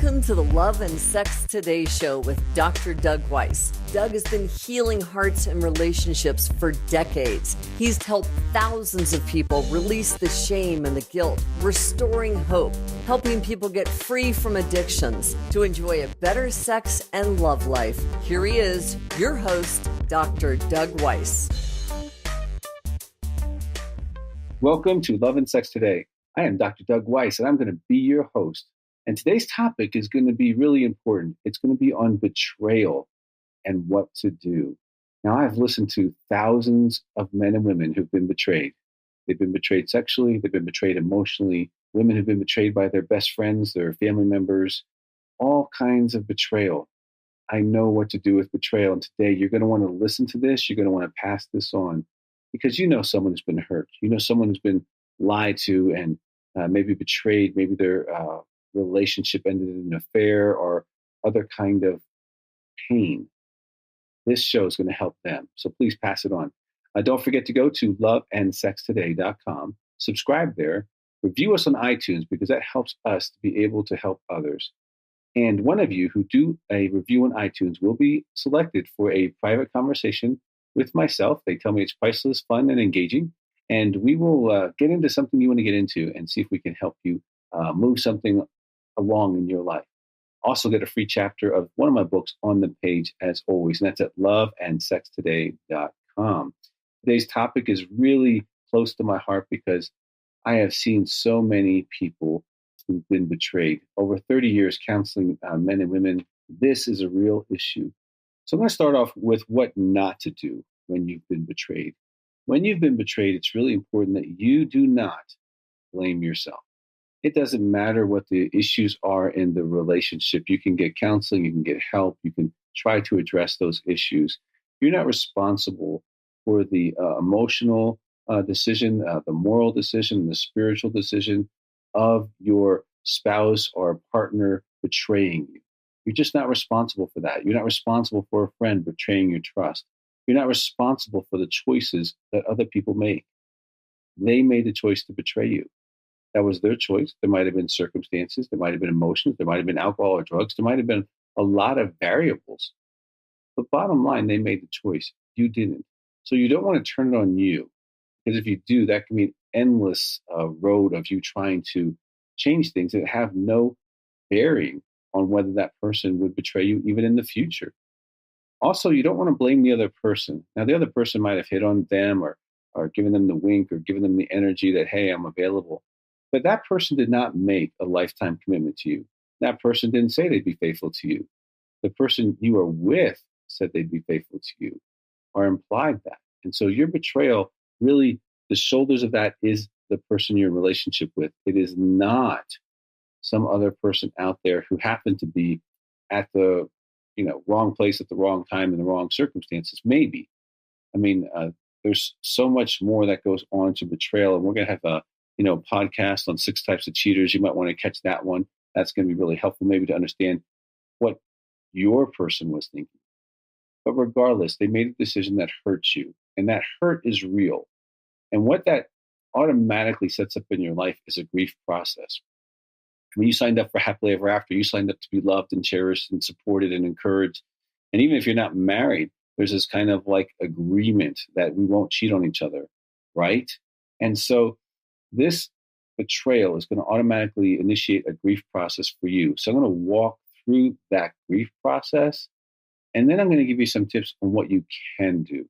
Welcome to the Love and Sex Today show with Dr. Doug Weiss. Doug has been healing hearts and relationships for decades. He's helped thousands of people release the shame and the guilt, restoring hope, helping people get free from addictions to enjoy a better sex and love life. Here he is, your host, Dr. Doug Weiss. Welcome to Love and Sex Today. I am Dr. Doug Weiss, and I'm going to be your host. And today's topic is going to be really important. It's going to be on betrayal and what to do. Now, I've listened to thousands of men and women who've been betrayed. They've been betrayed sexually. They've been betrayed emotionally. Women who've been betrayed by their best friends, their family members, all kinds of betrayal. I know what to do with betrayal. And today you're going to want to listen to this. You're going to want to pass this on because you know someone who's been hurt. You know someone who's been lied to and maybe betrayed. Maybe their relationship ended in an affair or other kind of pain. This show is going to help them. So please pass it on. Don't forget to go to loveandsextoday.com, subscribe there, review us on iTunes because that helps us to be able to help others. And one of you who do a review on iTunes will be selected for a private conversation with myself. They tell me it's priceless, fun, and engaging. And we will get into something you want to get into and see if we can help you move something along in your life. Also get a free chapter of one of my books on the page as always, and that's at loveandsextoday.com. Today's topic is really close to my heart because I have seen so many people who've been betrayed. Over 30 years counseling men and women, this is a real issue. So I'm going to start off with what not to do when you've been betrayed. When you've been betrayed, it's really important that you do not blame yourself. It doesn't matter what the issues are in the relationship. You can get counseling, you can get help, you can try to address those issues. You're not responsible for the emotional decision, the moral decision, the spiritual decision of your spouse or partner betraying you. You're just not responsible for that. You're not responsible for a friend betraying your trust. You're not responsible for the choices that other people make. They made the choice to betray you. That was their choice. There might have been circumstances. There might have been emotions. There might have been alcohol or drugs. There might have been a lot of variables. But bottom line, they made the choice. You didn't. So you don't want to turn it on you. Because if you do, that can be an endless road of you trying to change things that have no bearing on whether that person would betray you even in the future. Also, you don't want to blame the other person. Now, the other person might have hit on them or given them the wink or given them the energy that, hey, I'm available. But that person did not make a lifetime commitment to you. That person didn't say they'd be faithful to you. The person you are with said they'd be faithful to you or implied that. And so your betrayal, really, the shoulders of that is the person you're in relationship with. It is not some other person out there who happened to be at the wrong place at the wrong time in the wrong circumstances. Maybe. I mean, there's so much more that goes on to betrayal. And we're going to have a podcast on 6 types of cheaters. You might want to catch that one. That's going to be really helpful maybe to understand what your person was thinking. But regardless, they made a decision that hurts you. And that hurt is real. And what that automatically sets up in your life is a grief process. I mean, you signed up for happily ever after. You signed up to be loved and cherished and supported and encouraged. And even if you're not married, there's this kind of like agreement that we won't cheat on each other, right? And so this betrayal is going to automatically initiate a grief process for you. So I'm going to walk through that grief process, and then I'm going to give you some tips on what you can do.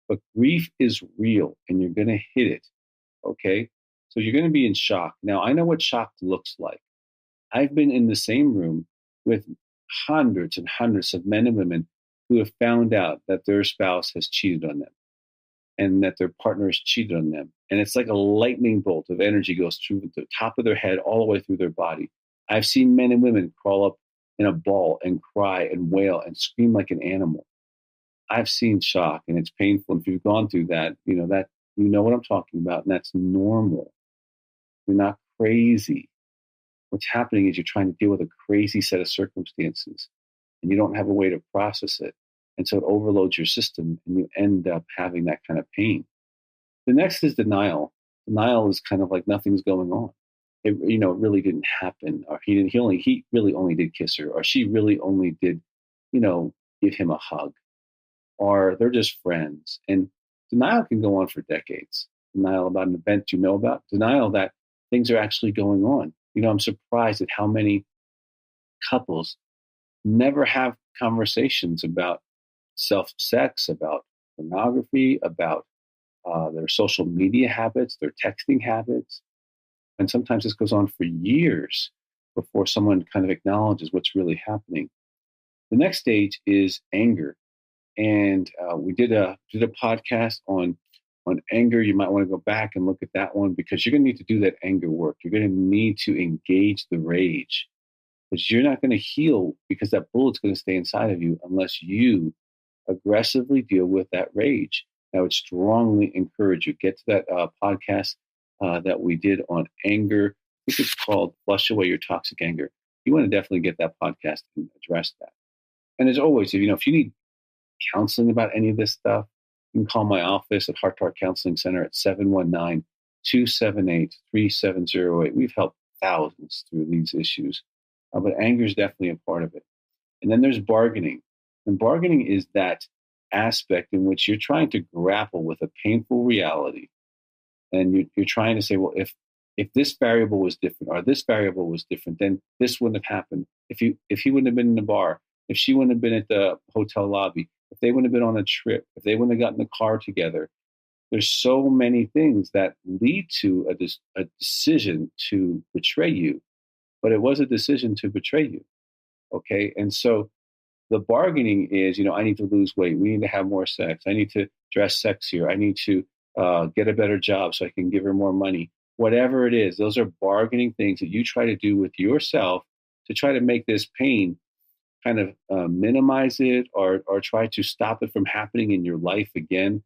But grief is real, and you're going to hit it, okay? So you're going to be in shock. Now, I know what shock looks like. I've been in the same room with hundreds and hundreds of men and women who have found out that their spouse has cheated on them and that their partner has cheated on them. And it's like a lightning bolt of energy goes through the top of their head all the way through their body. I've seen men and women crawl up in a ball and cry and wail and scream like an animal. I've seen shock, and it's painful. And if you've gone through that, you know what I'm talking about, and that's normal. You're not crazy. What's happening is you're trying to deal with a crazy set of circumstances, and you don't have a way to process it. And so it overloads your system, and you end up having that kind of pain. The next is denial. Denial is kind of like nothing's going on. it really didn't happen, or he really only did kiss her, or she really only did, you know, give him a hug, or they're just friends. And denial can go on for decades. Denial about an event you know about, denial that things are actually going on. I'm surprised at how many couples never have conversations about self sex, about pornography, about their social media habits, their texting habits. And sometimes this goes on for years before someone kind of acknowledges what's really happening. The next stage is anger. And we did a podcast on anger. You might want to go back and look at that one, because you're going to need to do that anger work. You're going to need to engage the rage, because you're not going to heal, because that bullet's going to stay inside of you unless you aggressively deal with that rage. I would strongly encourage you, get to that podcast that we did on anger. I think it's called Flush Away Your Toxic Anger. You want to definitely get that podcast and address that. And as always, if you need counseling about any of this stuff, you can call my office at Heart to Heart Counseling Center at 719-278-3708. We've helped thousands through these issues, but anger is definitely a part of it. And then there's bargaining. And bargaining is that aspect in which you're trying to grapple with a painful reality. And you're trying to say, well, if this variable was different, or this variable was different, then this wouldn't have happened. If he wouldn't have been in the bar, if she wouldn't have been at the hotel lobby, if they wouldn't have been on a trip, if they wouldn't have gotten in the car together. There's so many things that lead to a decision to betray you, but it was a decision to betray you. Okay. And so the bargaining is, I need to lose weight. We need to have more sex. I need to dress sexier. I need to get a better job so I can give her more money. Whatever it is, those are bargaining things that you try to do with yourself to try to make this pain kind of minimize it, or try to stop it from happening in your life again.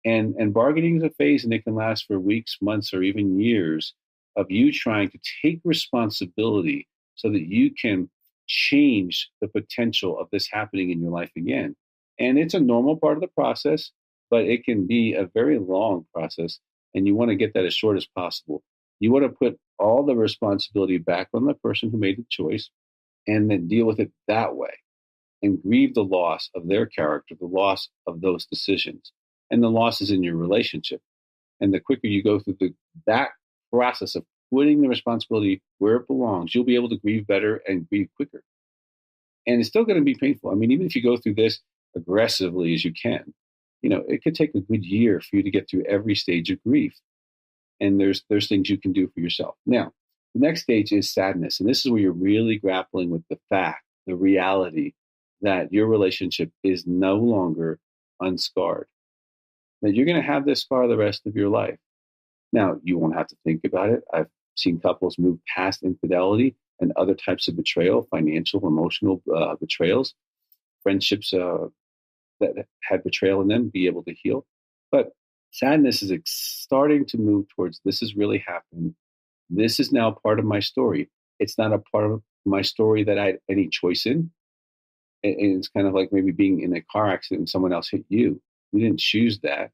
And bargaining is a phase, and it can last for weeks, months, or even years of you trying to take responsibility so that you can change the potential of this happening in your life again. And it's a normal part of the process, but it can be a very long process, and you want to get that as short as possible. You want to put all the responsibility back on the person who made the choice, and then deal with it that way, and grieve the loss of their character, the loss of those decisions, and the losses in your relationship. And the quicker you go through that process of putting the responsibility where it belongs, you'll be able to grieve better and grieve quicker. And it's still going to be painful. I mean, even if you go through this aggressively as you can, it could take a good year for you to get through every stage of grief. And there's things you can do for yourself. Now, the next stage is sadness. And this is where you're really grappling with the fact, the reality that your relationship is no longer unscarred, that you're going to have this scar the rest of your life. Now, you won't have to think about it. I've seen couples move past infidelity and other types of betrayal, financial, emotional betrayals, friendships that had betrayal in them, be able to heal. But sadness is starting to move towards, this has really happened. This is now part of my story. It's not a part of my story that I had any choice in. And it's kind of like maybe being in a car accident and someone else hit you. You didn't choose that,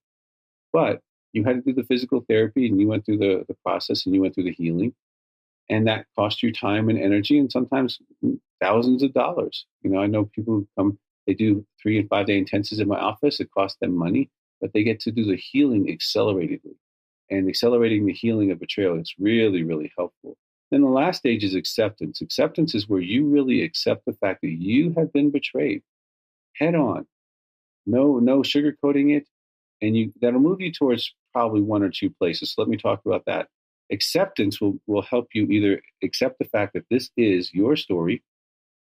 but you had to do the physical therapy, and you went through the process, and you went through the healing. And that cost you time and energy, and sometimes thousands of dollars. I know people who come, they do 3 and 5 day intensives in my office. It costs them money, but they get to do the healing acceleratedly. And accelerating the healing of betrayal is really, really helpful. Then the last stage is acceptance. Acceptance is where you really accept the fact that you have been betrayed head on. No sugarcoating it. And that'll move you towards probably one or two places. So let me talk about that. Acceptance will help you either accept the fact that this is your story,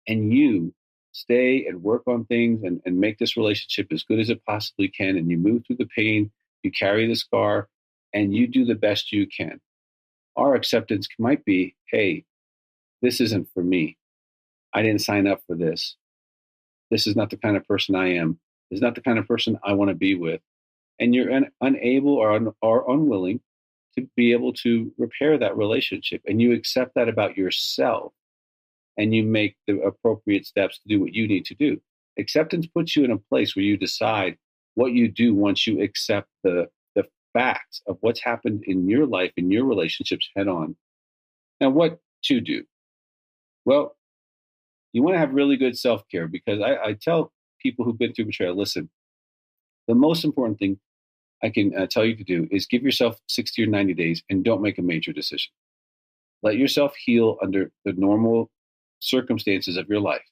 and you stay and work on things and make this relationship as good as it possibly can. And you move through the pain, you carry the scar, and you do the best you can. Our acceptance might be, hey, this isn't for me. I didn't sign up for this. This is not the kind of person I am. This is not the kind of person I want to be with. And you're unable or unwilling to be able to repair that relationship. And you accept that about yourself, and you make the appropriate steps to do what you need to do. Acceptance puts you in a place where you decide what you do once you accept the facts of what's happened in your life, in your relationships head on. Now, what to do? Well, you want to have really good self-care because I tell people who've been through betrayal, listen, the most important thing I can tell you to do is give yourself 60 or 90 days and don't make a major decision. Let yourself heal under the normal circumstances of your life,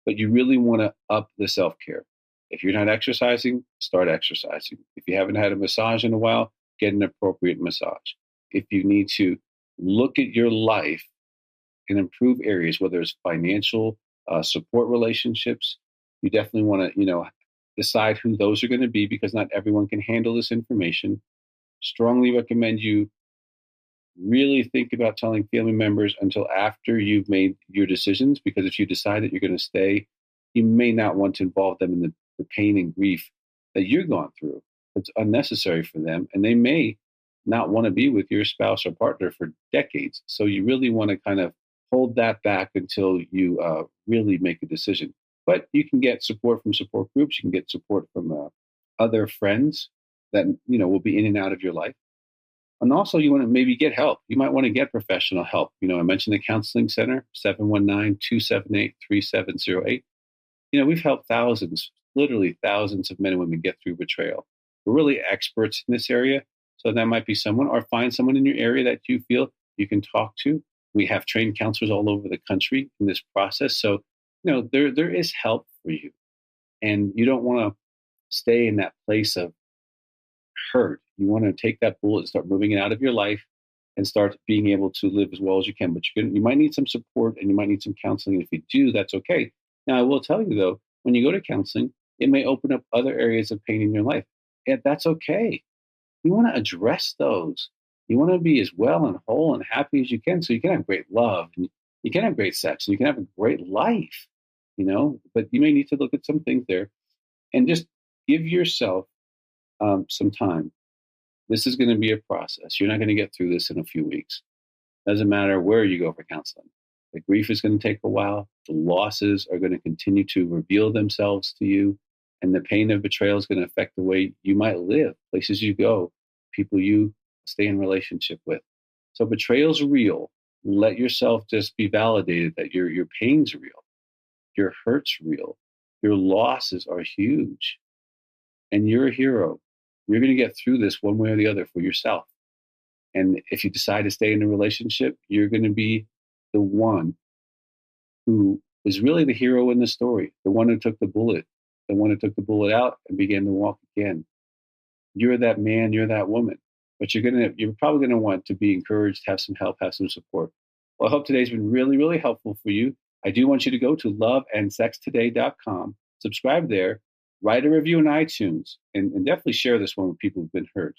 but you really want to up the self-care. If you're not exercising, start exercising. If you haven't had a massage in a while, get an appropriate massage. If you need to look at your life and improve areas, whether it's financial, support relationships, you definitely want to, decide who those are going to be because not everyone can handle this information. Strongly recommend you really think about telling family members until after you've made your decisions, because if you decide that you're going to stay, you may not want to involve them in the pain and grief that you're going through. It's unnecessary for them, and they may not want to be with your spouse or partner for decades. So you really want to kind of hold that back until you really make a decision. But you can get support from support groups. You can get support from other friends that will be in and out of your life. And also, you want to maybe get help. You might want to get professional help. I mentioned the counseling center, 719-278-3708. We've helped thousands, literally thousands of men and women get through betrayal. We're really experts in this area. So that might be someone, or find someone in your area that you feel you can talk to. We have trained counselors all over the country in this process. So, there is help for you. And you don't want to stay in that place of hurt. You want to take that bullet and start moving it out of your life and start being able to live as well as you can. But you might need some support and you might need some counseling. And if you do, that's okay. Now, I will tell you, though, when you go to counseling, it may open up other areas of pain in your life. And that's okay. You want to address those. You want to be as well and whole and happy as you can so you can have great love and you can have great sex and you can have a great life, but you may need to look at some things there and just give yourself some time. This is going to be a process. You're not going to get through this in a few weeks. Doesn't matter where you go for counseling. The grief is going to take a while. The losses are going to continue to reveal themselves to you. And the pain of betrayal is going to affect the way you might live, places you go, people you stay in relationship with. So betrayal's real. Let yourself just be validated that your pain's real. Your hurt's real. Your losses are huge. And you're a hero. You're going to get through this one way or the other for yourself. And if you decide to stay in a relationship, you're going to be the one who is really the hero in the story, the one who took the bullet out and began to walk again. You're that man, you're that woman. But you're probably going to want to be encouraged, have some help, have some support. Well, I hope today's been really, really helpful for you. I do want you to go to loveandsextoday.com, subscribe there, write a review on iTunes, and definitely share this one with people who've been hurt.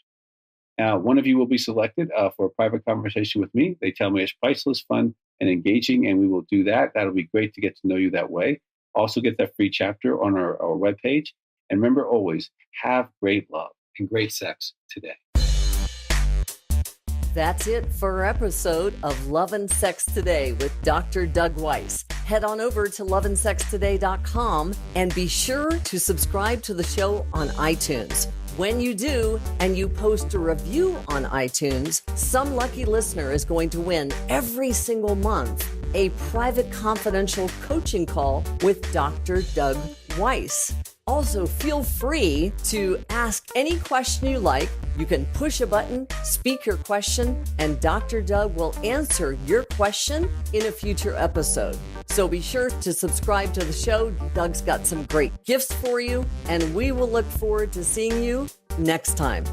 Now, one of you will be selected for a private conversation with me. They tell me it's priceless, fun, and engaging, and we will do that. That'll be great to get to know you that way. Also get that free chapter on our webpage. And remember always, have great love and great sex today. That's it for our episode of Love and Sex Today with Dr. Doug Weiss. Head on over to loveandsextoday.com and be sure to subscribe to the show on iTunes. When you do, and you post a review on iTunes, some lucky listener is going to win every single month a private confidential coaching call with Dr. Doug Weiss. Also, feel free to ask any question you like. You can push a button, speak your question, and Dr. Doug will answer your question in a future episode. So be sure to subscribe to the show. Doug's got some great gifts for you, and we will look forward to seeing you next time.